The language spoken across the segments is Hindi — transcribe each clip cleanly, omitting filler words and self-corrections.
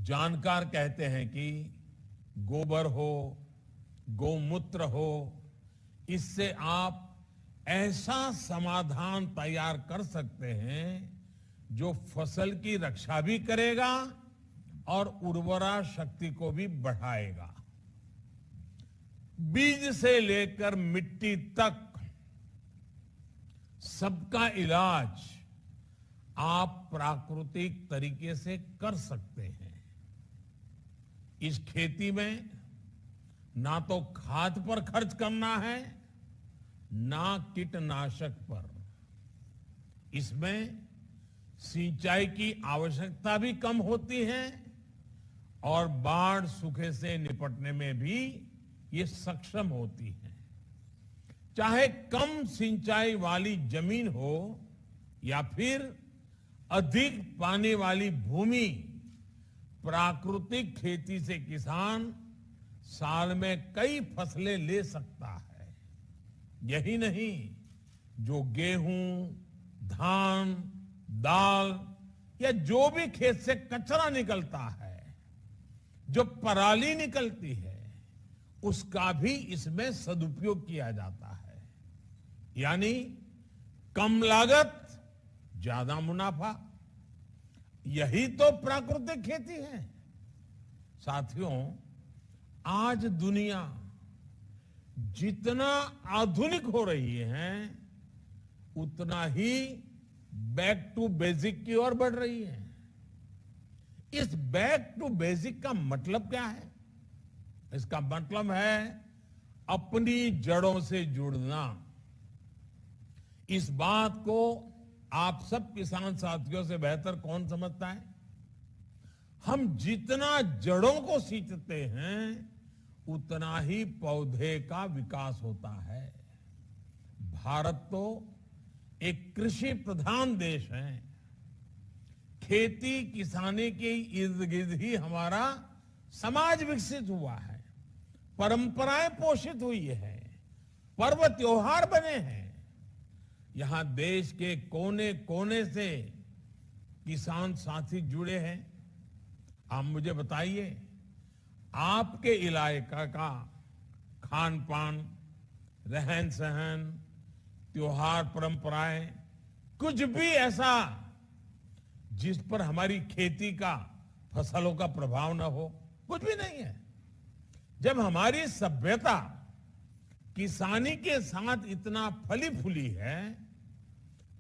जानकार कहते हैं कि गोबर हो, गौमूत्र हो, इससे आप ऐसा समाधान तैयार कर सकते हैं जो फसल की रक्षा भी करेगा और उर्वरा शक्ति को भी बढ़ाएगा। बीज से लेकर मिट्टी तक सबका इलाज आप प्राकृतिक तरीके से कर सकते हैं। इस खेती में ना तो खाद पर खर्च करना है, ना कीटनाशक पर। इसमें सिंचाई की आवश्यकता भी कम होती है और बाढ़ सूखे से निपटने में भी ये सक्षम होती है। चाहे कम सिंचाई वाली जमीन हो या फिर अधिक पानी वाली भूमि, प्राकृतिक खेती से किसान साल में कई फसलें ले सकता है। यही नहीं, जो गेहूं, धान, दाल या जो भी खेत से कचरा निकलता है, जो पराली निकलती है, उसका भी इसमें सदुपयोग किया जाता है। यानी कम लागत, ज्यादा मुनाफा। यही तो प्राकृतिक खेती है। साथियों, आज दुनिया जितना आधुनिक हो रही है, उतना ही बैक टू बेसिक की ओर बढ़ रही है। इस बैक टू बेसिक का मतलब क्या है? इसका मतलब है अपनी जड़ों से जुड़ना। इस बात को आप सब किसान साथियों से बेहतर कौन समझता है? हम जितना जड़ों को सींचते हैं, उतना ही पौधे का विकास होता है। भारत तो एक कृषि प्रधान देश है। खेती किसानी के इर्द गिर्द ही हमारा समाज विकसित हुआ है, परंपराएं पोषित हुई है, पर्व त्योहार बने हैं। यहां देश के कोने कोने से किसान साथी जुड़े हैं। आप मुझे बताइए, आपके इलाके का खान पान, रहन सहन, त्योहार, परंपराएं, कुछ भी ऐसा जिस पर हमारी खेती का, फसलों का प्रभाव न हो? कुछ भी नहीं है। जब हमारी सभ्यता किसानी के साथ इतना फली फूली है,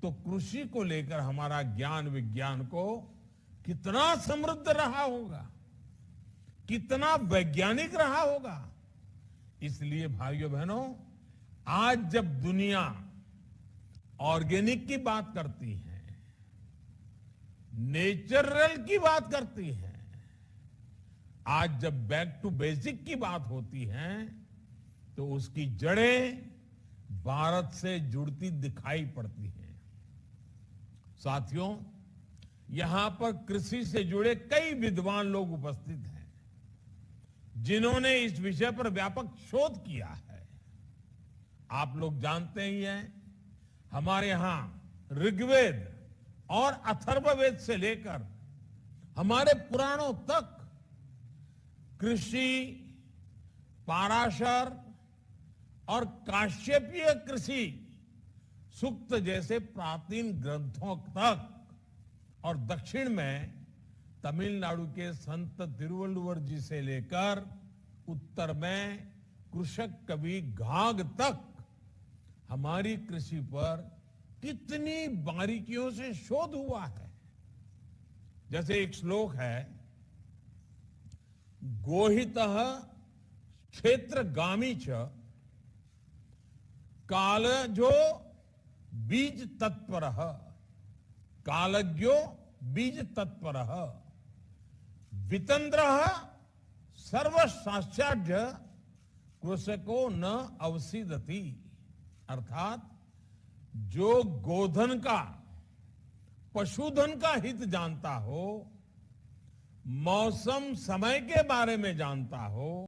तो कृषि को लेकर हमारा ज्ञान विज्ञान को कितना समृद्ध रहा होगा, कितना वैज्ञानिक रहा होगा। इसलिए भाइयों बहनों, आज जब दुनिया ऑर्गेनिक की बात करती है, नेचुरल की बात करती है, आज जब बैक टू बेसिक की बात होती है, तो उसकी जड़ें भारत से जुड़ती दिखाई पड़ती हैं। साथियों, यहां पर कृषि से जुड़े कई विद्वान लोग उपस्थित हैं, जिन्होंने इस विषय पर व्यापक शोध किया है। आप लोग जानते ही हैं, हमारे यहां ऋग्वेद और अथर्ववेद से लेकर हमारे पुराणों तक कृषि, पाराशर और काश्यपीय कृषि सूक्त जैसे प्राचीन ग्रंथों तक, और दक्षिण में तमिलनाडु के संत तिरुवल्लुवर जी से लेकर उत्तर में कृषक कवि घाघ तक हमारी कृषि पर कितनी बारीकियों से शोध हुआ है। जैसे एक श्लोक है, गोहितः क्षेत्रगामी च कालजो बीज तत्परः, कालज्ञो बीज तत्परः, वितंद्रः सर्वशास्त्राढ्य कृषको न अवसीदति। अर्थात जो गोधन का, पशुधन का हित जानता हो, मौसम समय के बारे में जानता हो,